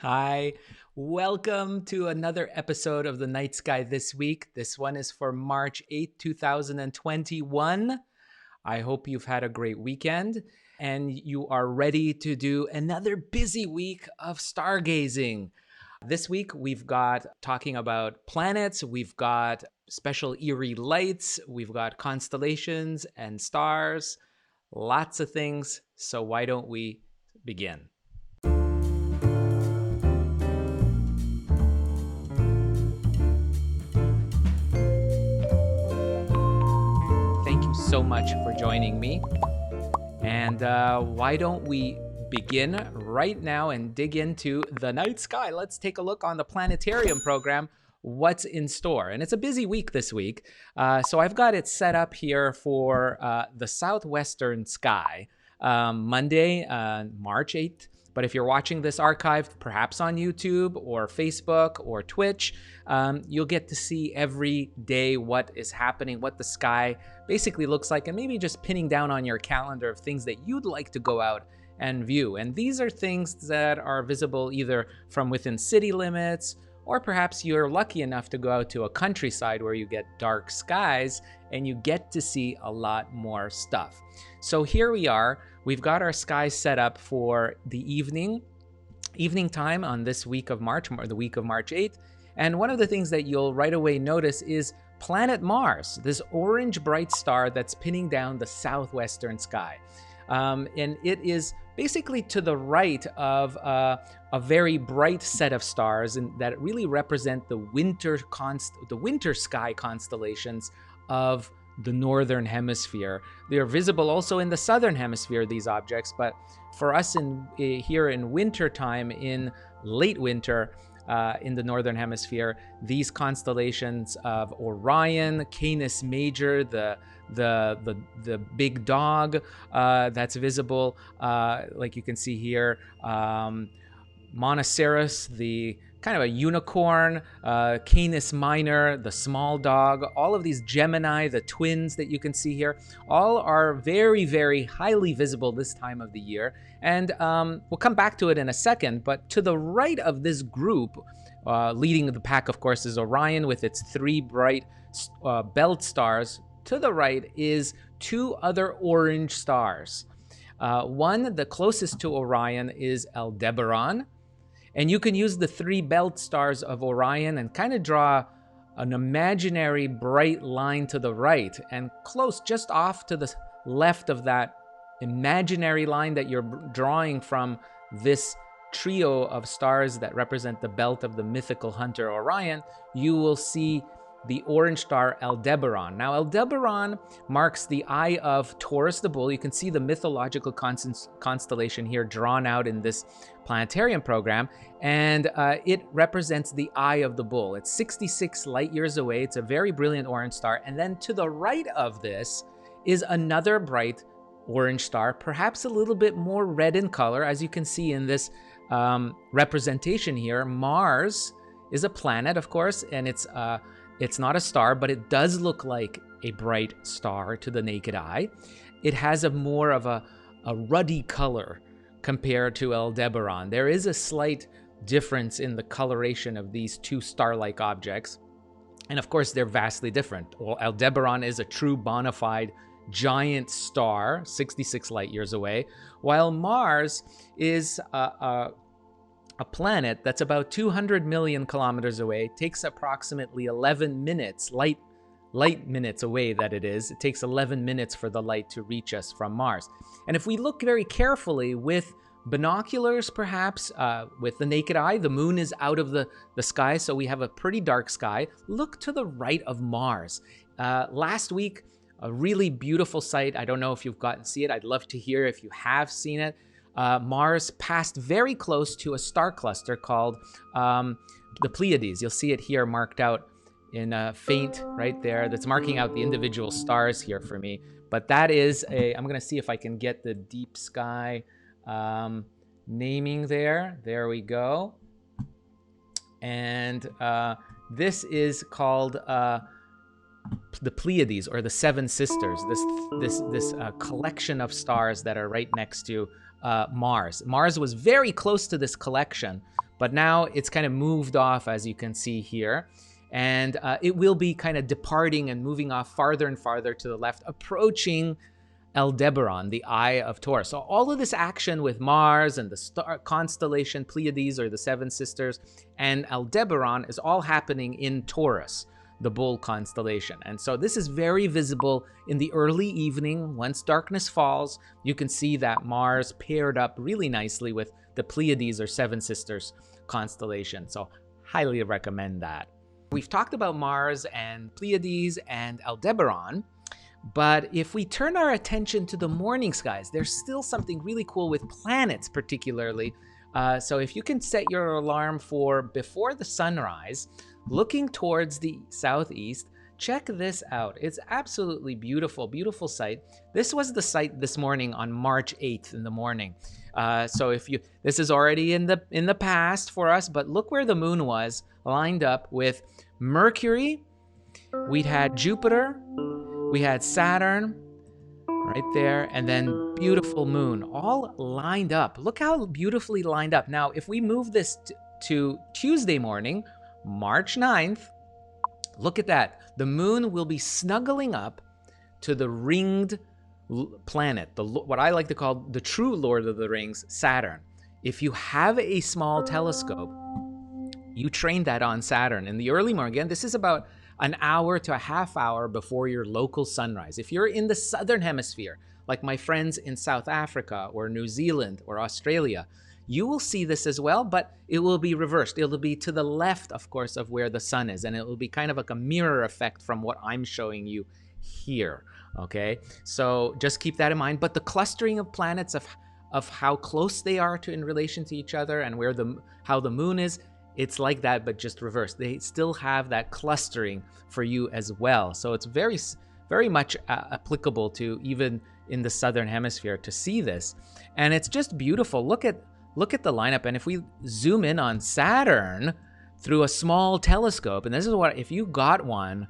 Hi, welcome to another episode of the Night Sky this week. This one is for March 8th, 2021. I hope you've had a great weekend and you are ready to do another busy week of stargazing. This week, we've got talking about planets, we've got special eerie lights, we've got constellations and stars, lots of things. So, why don't we begin? Thank you so much for joining me. And why don't we begin right now and dig into the night sky? Let's take a look on the planetarium program, what's in store. And it's a busy week this week. So I've got it set up here for the southwestern sky, Monday, March 8th. But if you're watching this archived, perhaps on YouTube or Facebook or Twitch, you'll get to see every day what is happening, what the sky basically looks like, and maybe just pinning down on your calendar of things that you'd like to go out and view. And these are things that are visible either from within city limits, or perhaps you're lucky enough to go out to a countryside where you get dark skies and you get to see a lot more stuff. So here we are. We've got our skies set up for the evening time on this week of March, or the week of March 8th. And one of the things that you'll right away notice is planet Mars, this orange bright star that's pinning down the southwestern sky. And it is basically to the right of a very bright set of stars, and that really represent the winter sky constellations of the northern hemisphere. They are visible also in the southern hemisphere, these objects, but for us here in winter time, in late winter, in the northern hemisphere, these constellations of Orion, Canis Major, the big dog that's visible, like you can see here, Monoceros, the kind of a unicorn, Canis Minor, the small dog, all of these Gemini, the twins that you can see here, all are very, very highly visible this time of the year. And we'll come back to it in a second, but to the right of this group, leading the pack, of course, is Orion with its three bright belt stars. To the right is two other orange stars. One, the closest to Orion, is Aldebaran. And you can use the three belt stars of Orion and kind of draw an imaginary bright line to the right, and close, just off to the left of that imaginary line that you're drawing from this trio of stars that represent the belt of the mythical hunter Orion, you will see the orange star Aldebaran. Now, Aldebaran marks the eye of Taurus the bull. You can see the mythological constellation here drawn out in this planetarium program, and it represents the eye of the bull. It's 66 light years away. It's a very brilliant orange star. And then to the right of this is another bright orange star, perhaps a little bit more red in color, as you can see in this representation here. Mars is a planet, of course, and it's not a star, but it does look like a bright star to the naked eye. It has more of a ruddy color compared to Aldebaran. There is a slight difference in the coloration of these two star-like objects. And of course, they're vastly different. Well, Aldebaran is a true bona fide giant star, 66 light years away, while Mars is a planet that's about 200 million kilometers away. It takes approximately 11 minutes, light minutes away that it is. It takes 11 minutes for the light to reach us from Mars. And if we look very carefully with binoculars, perhaps with the naked eye, the moon is out of the sky, so we have a pretty dark sky. Look to the right of Mars. Last week, a really beautiful sight. I don't know if you've gotten to see it. I'd love to hear if you have seen it. Mars passed very close to a star cluster called the Pleiades. You'll see it here marked out in faint right there. That's marking out the individual stars here for me. But that is I'm going to see if I can get the deep sky naming there. There we go. And this is called the Pleiades, or the Seven Sisters. This collection of stars that are right next to Mars. Mars was very close to this collection, But now it's kind of moved off, as you can see here. And it will be kind of departing and moving off farther and farther to the left, approaching Aldebaran, the eye of Taurus. So all of this action with Mars and the star constellation Pleiades, or the Seven Sisters, and Aldebaran is all happening in Taurus, the bull constellation. And so this is very visible in the early evening. Once darkness falls, you can see that Mars paired up really nicely with the Pleiades, or Seven Sisters constellation. So highly recommend that. We've talked about Mars and Pleiades and Aldebaran, but if we turn our attention to the morning skies, there's still something really cool with planets particularly. So if you can set your alarm for before the sunrise, looking towards the southeast, check this out. It's absolutely beautiful, beautiful sight. This was the sight this morning on March 8th in the morning. So if you, this is already in the past for us, but look where the moon was lined up with Mercury. We'd had Jupiter, we had Saturn right there, and then beautiful moon, all lined up. Look how beautifully lined up. Now, if we move this to Tuesday morning, March 9th, look at that. The moon will be snuggling up to the ringed planet, what I like to call the true Lord of the Rings, Saturn. If you have a small telescope, you train that on Saturn in the early morning. Again, this is about an hour to a half hour before your local sunrise. If you're in the southern hemisphere, like my friends in South Africa or New Zealand or Australia, you will see this as well, but it will be reversed. It'll be to the left, of course, of where the sun is, and it will be kind of like a mirror effect from what I'm showing you here, okay? So just keep that in mind. But the clustering of planets, of how close they are to in relation to each other, and where how the moon is, it's like that, but just reversed. They still have that clustering for you as well. So it's very, very much applicable to even in the southern hemisphere to see this. And it's just beautiful. Look at the lineup. And if we zoom in on Saturn through a small telescope, and this is what, if you got one,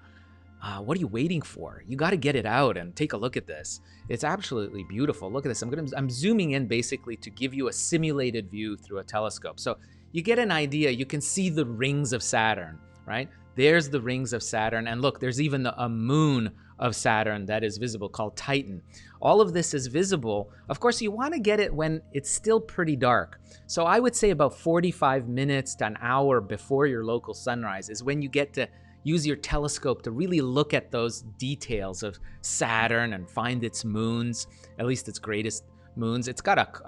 what are you waiting for? You got to get it out and take a look at this. It's absolutely beautiful. Look at this. I'm zooming in basically to give you a simulated view through a telescope. So you get an idea. You can see the rings of Saturn, right? There's the rings of Saturn. And look, there's even a moon of Saturn that is visible called Titan. All of this is visible. Of course, you want to get it when it's still pretty dark. So I would say about 45 minutes to an hour before your local sunrise is when you get to use your telescope to really look at those details of Saturn and find its moons, at least its greatest moons. It's got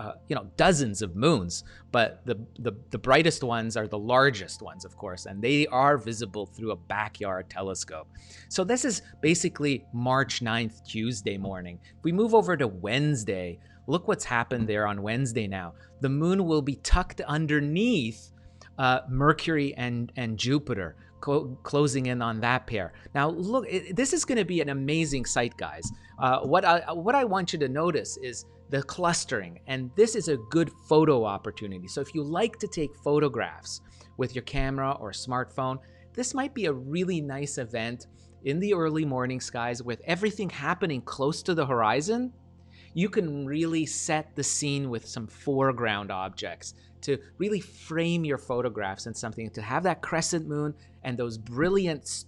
dozens of moons, but the brightest ones are the largest ones, of course, and they are visible through a backyard telescope. So this is basically March 9th, Tuesday morning. If we move over to Wednesday, look what's happened there on Wednesday now. The moon will be tucked underneath Mercury and Jupiter, closing in on that pair. Now look, this is going to be an amazing sight, guys. What I want you to notice is the clustering, and this is a good photo opportunity. So if you like to take photographs with your camera or smartphone, this might be a really nice event in the early morning skies with everything happening close to the horizon. You can really set the scene with some foreground objects to really frame your photographs in something, to have that crescent moon and those brilliant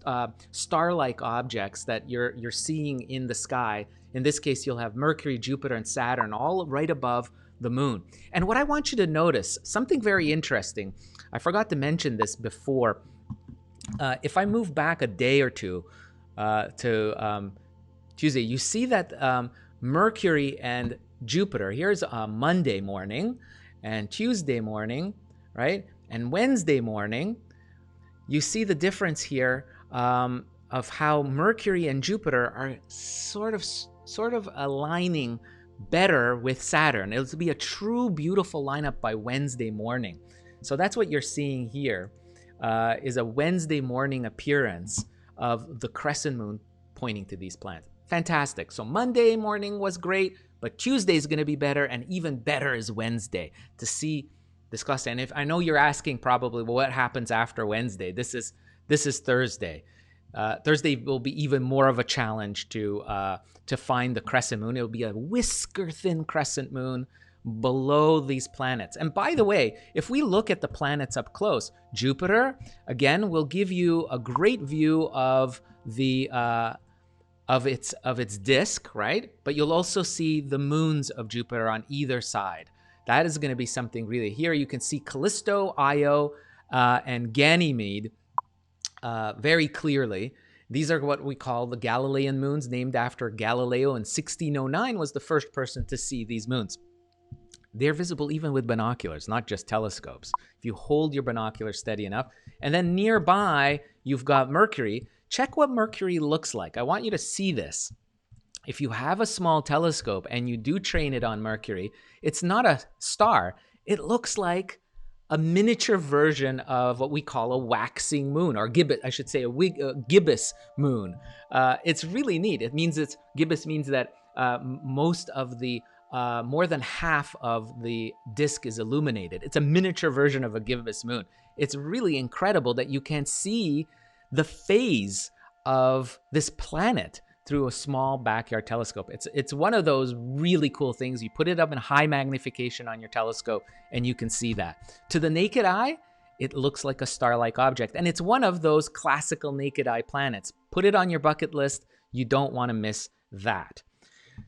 star-like objects that you're seeing in the sky. In this case, you'll have Mercury, Jupiter, and Saturn all right above the moon. And what I want you to notice, something very interesting, I forgot to mention this before. If I move back a day or two to Tuesday, you see that Mercury and Jupiter, here's Monday morning and Tuesday morning, right? And Wednesday morning, you see the difference here of how Mercury and Jupiter are sort of aligning better with Saturn. It'll be a true beautiful lineup by Wednesday morning. So that's what you're seeing here, is a Wednesday morning appearance of the crescent moon pointing to these planets. Fantastic. So Monday morning was great, but Tuesday is going to be better, and even better is Wednesday to see this cluster. And if I know you're asking probably, well, what happens after Wednesday? This is Thursday. Thursday will be even more of a challenge to find the crescent moon. It'll be a whisker-thin crescent moon, below these planets. And by the way, if we look at the planets up close, Jupiter, again, will give you a great view of the of its disk, right? But you'll also see the moons of Jupiter on either side. That is going to be something really. Here you can see Callisto, Io, and Ganymede very clearly. These are what we call the Galilean moons, named after Galileo. In 1609 was the first person to see these moons. They're visible even with binoculars, not just telescopes. If you hold your binoculars steady enough. And then nearby, you've got Mercury. Check what Mercury looks like. I want you to see this. If you have a small telescope and you do train it on Mercury, it's not a star. It looks like a miniature version of what we call a waxing moon, or gibbous, I should say a gibbous moon. It's really neat. Gibbous means that most of the more than half of the disk is illuminated. It's a miniature version of a gibbous moon. It's really incredible that you can see the phase of this planet through a small backyard telescope. It's one of those really cool things. You put it up in high magnification on your telescope and you can see that. To the naked eye, it looks like a star-like object. And it's one of those classical naked eye planets. Put it on your bucket list. You don't want to miss that.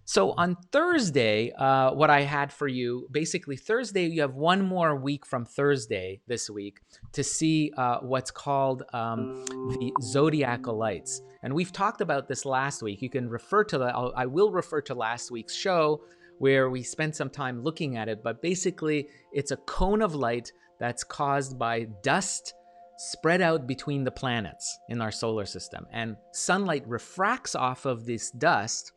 So on Thursday, what I had for you, basically Thursday, you have one more week from Thursday this week to see what's called the Zodiacal Lights. And we've talked about this last week. You can refer to that. I will refer to last week's show where we spent some time looking at it. But basically, it's a cone of light that's caused by dust spread out between the planets in our solar system. And sunlight refracts off of this dust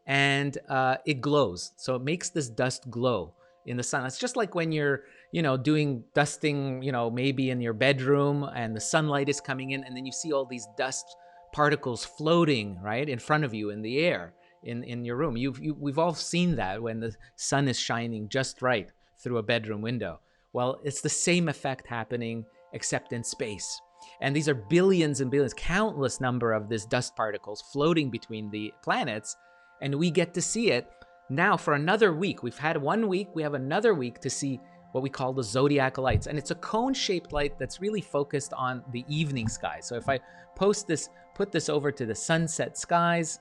and it glows. So it makes this dust glow in the sun. It's just like when you're, doing dusting, maybe in your bedroom and the sunlight is coming in and then you see all these dust particles floating right in front of you in the air in your room. We've all seen that when the sun is shining just right through a bedroom window. Well, it's the same effect happening except in space. And these are billions and billions, countless number of these dust particles floating between the planets. And we get to see it now for another week. We've had 1 week. We have another week to see what we call the Zodiacal Lights. And it's a cone-shaped light that's really focused on the evening sky. So if I put this over to the sunset skies,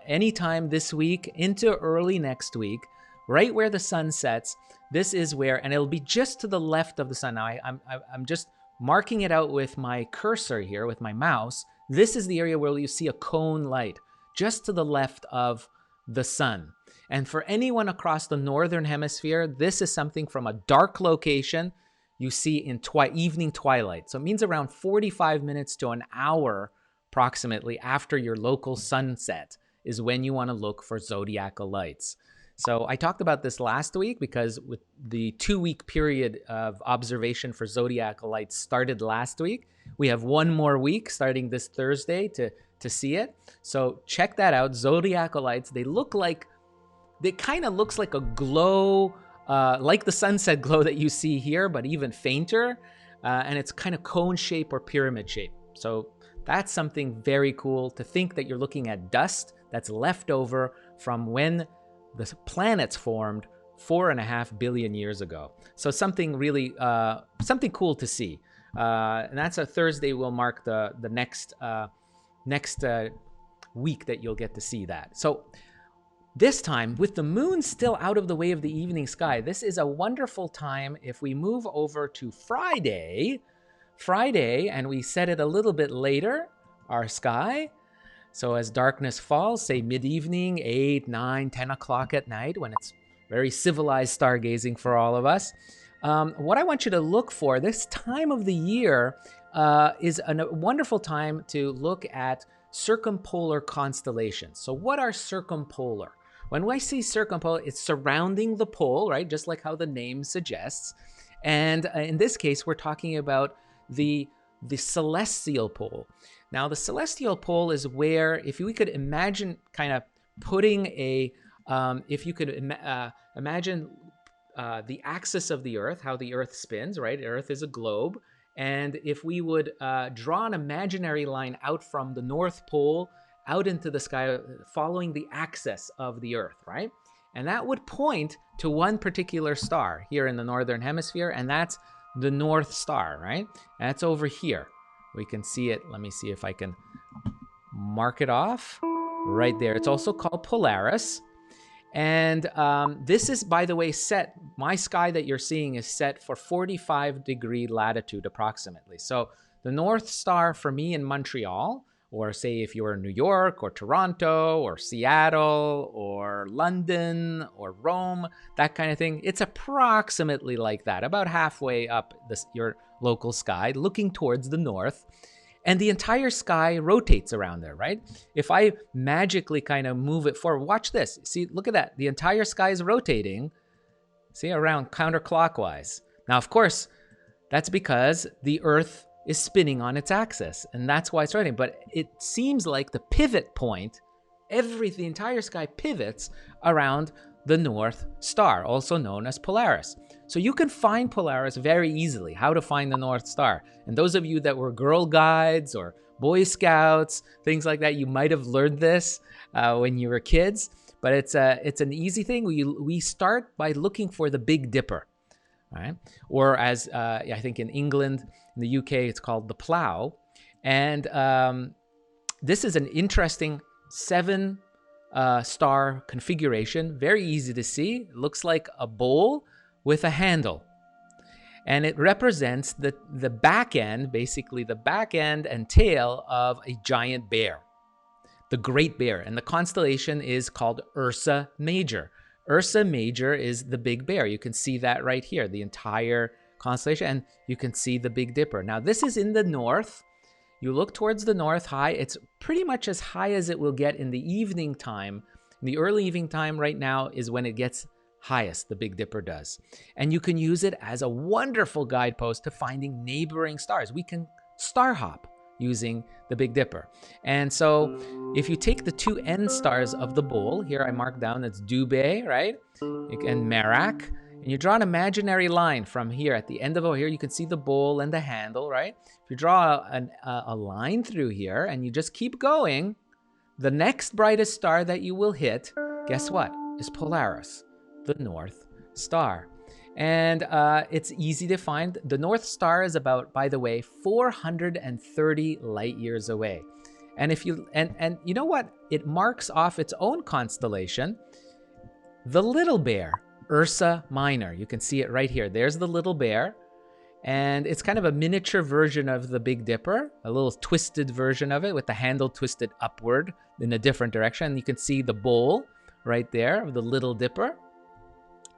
anytime this week into early next week, right where the sun sets, this is where, and it'll be just to the left of the sun. Now, I'm just marking it out with my cursor here, with my mouse. This is the area where you see a cone light, just to the left of the sun. And for anyone across the northern hemisphere, this is something from a dark location you see in evening twilight. So it means around 45 minutes to an hour approximately after your local sunset is when you want to look for zodiacal lights. So I talked about this last week because with the 2-week period of observation for zodiacal lights started last week. We have one more week starting this Thursday to see it. So check that out. Zodiacal lights, they kind of looks like a glow, like the sunset glow that you see here, but even fainter. And it's kind of cone shape or pyramid shape. So that's something very cool to think that you're looking at dust that's left over from when the planets formed 4.5 billion years ago. So something really, something cool to see. And that's a Thursday will mark the next week that you'll get to see that. So this time, with the moon still out of the way of the evening sky, this is a wonderful time if we move over to Friday, and we set it a little bit later, our sky. So as darkness falls, say mid-evening, 8, 9, 10 o'clock at night, when it's very civilized stargazing for all of us, what I want you to look for this time of the year is a wonderful time to look at circumpolar constellations. So what are circumpolar? When I say circumpolar, it's surrounding the pole, right? Just like how the name suggests. And in this case, we're talking about the celestial pole. Now, the celestial pole is where, if we could imagine kind of putting if you could imagine the axis of the Earth, how the Earth spins, right? Earth is a globe. And if we would draw an imaginary line out from the North Pole out into the sky, following the axis of the Earth, right? And that would point to one particular star here in the northern hemisphere, and that's the North Star, right? That's over here. We can see it. Let me see if I can mark it off right there. It's also called Polaris. And this is, by the way, set, my sky that you're seeing is set for 45-degree latitude approximately. So the North Star for me in Montreal, or say if you're in New York or Toronto or Seattle or London or Rome, that kind of thing, it's approximately like that, about halfway up your local sky, looking towards the north. And the entire sky rotates around there, right? If I magically kind of move it forward, watch this. See, look at that. The entire sky is rotating, see, around counterclockwise. Now, of course, that's because the Earth is spinning on its axis, and that's why it's rotating. But it seems like the pivot point, the entire sky pivots around the North Star, also known as Polaris. So you can find Polaris very easily, how to find the North Star. And those of you that were Girl Guides or Boy Scouts, things like that, you might have learned this when you were kids. But it's an easy thing. We start by looking for the Big Dipper, right? Or as I think in England, in the UK, it's called the Plough. And this is an interesting 7-star configuration, very easy to see. It looks like a bowl with a handle, and it represents the back end, basically the back end and tail of a giant bear, the Great Bear. And the constellation is called Ursa Major. Ursa Major is the big bear. You can see that right here, the entire constellation, and you can see the Big Dipper. Now this is in the north. You look towards the north high. It's pretty much as high as it will get in the evening time. In the early evening time right now is when it gets highest, the Big Dipper does. And you can use it as a wonderful guidepost to finding neighboring stars. We can star hop using the Big Dipper. And so if you take the two end stars of the bowl, here I mark down, that's Dubhe, right? And Merak. And you draw an imaginary line from here at the end of here. You can see the bowl and the handle, right? If you draw a line through here and you just keep going, the next brightest star that you will hit, guess what? Is Polaris, the North Star. And it's easy to find. The North Star is about, by the way, 430 light years away. And if you and you know what? It marks off its own constellation, the Little Bear, Ursa Minor. You can see it right here. There's the Little Bear. And it's kind of a miniature version of the Big Dipper, a little twisted version of it with the handle twisted upward in a different direction. You can see the bowl right there of the Little Dipper,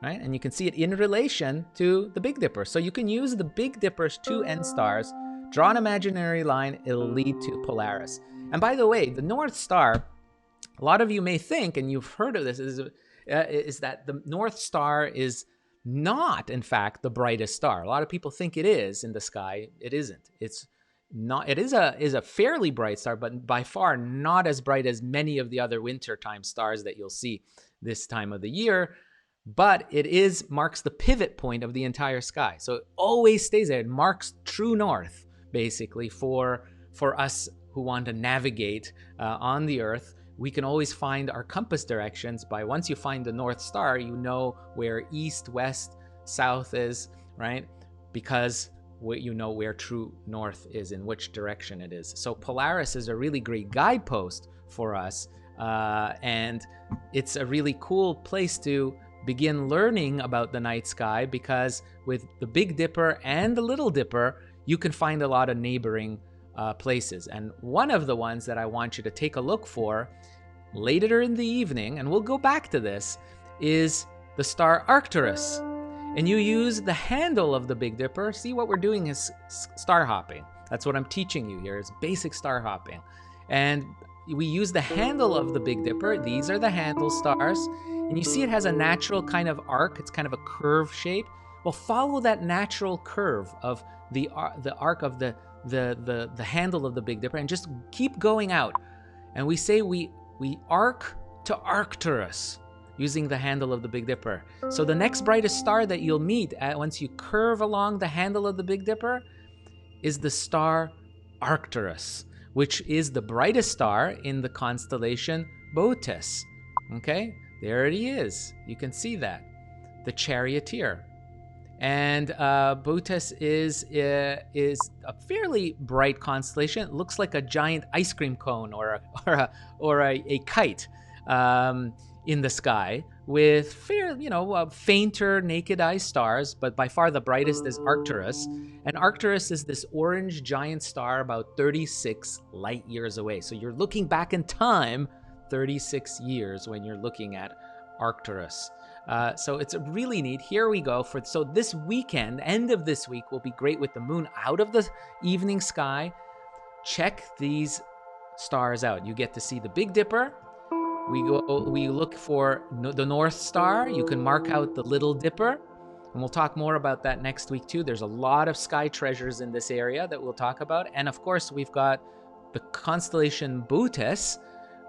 right? And you can see it in relation to the Big Dipper. So you can use the Big Dipper's two end stars, draw an imaginary line, it'll lead to Polaris. And by the way, the North Star, a lot of you may think, and you've heard of this, is that the North Star is not, in fact, the brightest star. A lot of people think it is in the sky. It isn't. It's not. It is a fairly bright star, but by far not as bright as many of the other wintertime stars that you'll see this time of the year. But it marks the pivot point of the entire sky. So it always stays there. It marks true north, basically, for us who want to navigate on the Earth. We can always find our compass directions by, once you find the North Star, you know where east, west, south is, right? Because you know where true north is, in which direction it is. So Polaris is a really great guidepost for us. And it's a really cool place to begin learning about the night sky, because with the Big Dipper and the Little Dipper, you can find a lot of neighboring places. And one of the ones that I want you to take a look for later in the evening, and we'll go back to this, is the star Arcturus. And you use the handle of the Big Dipper. See, what we're doing is star hopping. That's what I'm teaching you here, is basic star hopping. And we use the handle of the Big Dipper. These are the handle stars. And you see it has a natural kind of arc. It's kind of a curve shape. Well, follow that natural curve of the arc of the handle of the Big Dipper, and just keep going out. And we say we arc to Arcturus using the handle of the Big Dipper. So the next brightest star that you'll meet once you curve along the handle of the Big Dipper is the star Arcturus, which is the brightest star in the constellation Bootes. Okay, there it is. You can see that. the Charioteer. And Bootes is a fairly bright constellation. It looks like a giant ice cream cone or a kite in the sky, with fainter naked eye stars, but by far the brightest is Arcturus. And Arcturus is this orange giant star about 36 light years away. So you're looking back in time 36 years when you're looking at Arcturus. So it's really neat. Here we go. So this weekend, end of this week, will be great with the moon out of the evening sky. Check these stars out. You get to see the Big Dipper. We look for the North Star. You can mark out the Little Dipper. And we'll talk more about that next week too. There's a lot of sky treasures in this area that we'll talk about. And of course, we've got the constellation Bootes,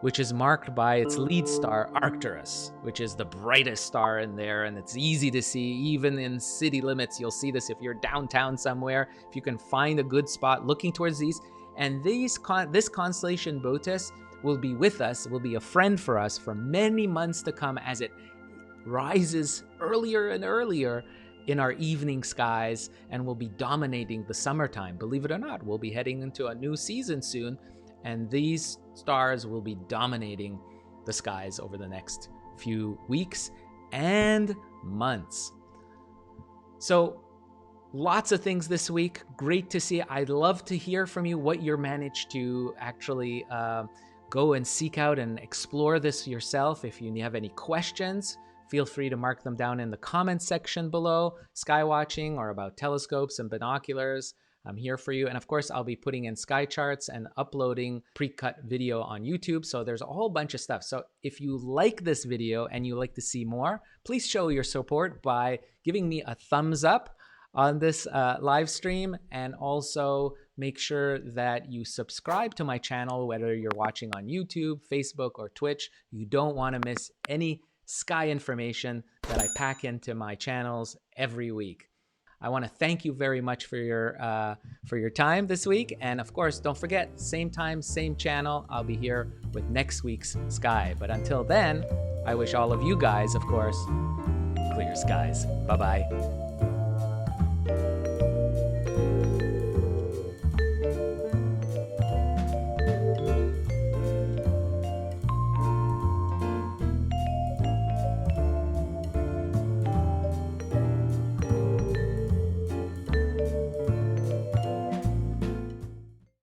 which is marked by its lead star, Arcturus, which is the brightest star in there. And it's easy to see, even in city limits. You'll see this if you're downtown somewhere, if you can find a good spot looking towards these. And this constellation Bootes will be with us, will be a friend for us for many months to come as it rises earlier and earlier in our evening skies and will be dominating the summertime. Believe it or not, we'll be heading into a new season soon, and these stars will be dominating the skies over the next few weeks and months. So lots of things this week. Great to see. I'd love to hear from you what you managed to actually go and seek out and explore this yourself. If you have any questions, feel free to mark them down in the comments section below. Sky watching or about telescopes and binoculars, I'm here for you. And of course, I'll be putting in sky charts and uploading pre-cut video on YouTube. So there's a whole bunch of stuff. So if you like this video and you like to see more, please show your support by giving me a thumbs up on this live stream, and also make sure that you subscribe to my channel, whether you're watching on YouTube, Facebook, or Twitch. You don't want to miss any sky information that I pack into my channels every week. I want to thank you very much for your time this week. And of course, don't forget, same time, same channel. I'll be here with next week's sky. But until then, I wish all of you guys, of course, clear skies. Bye-bye.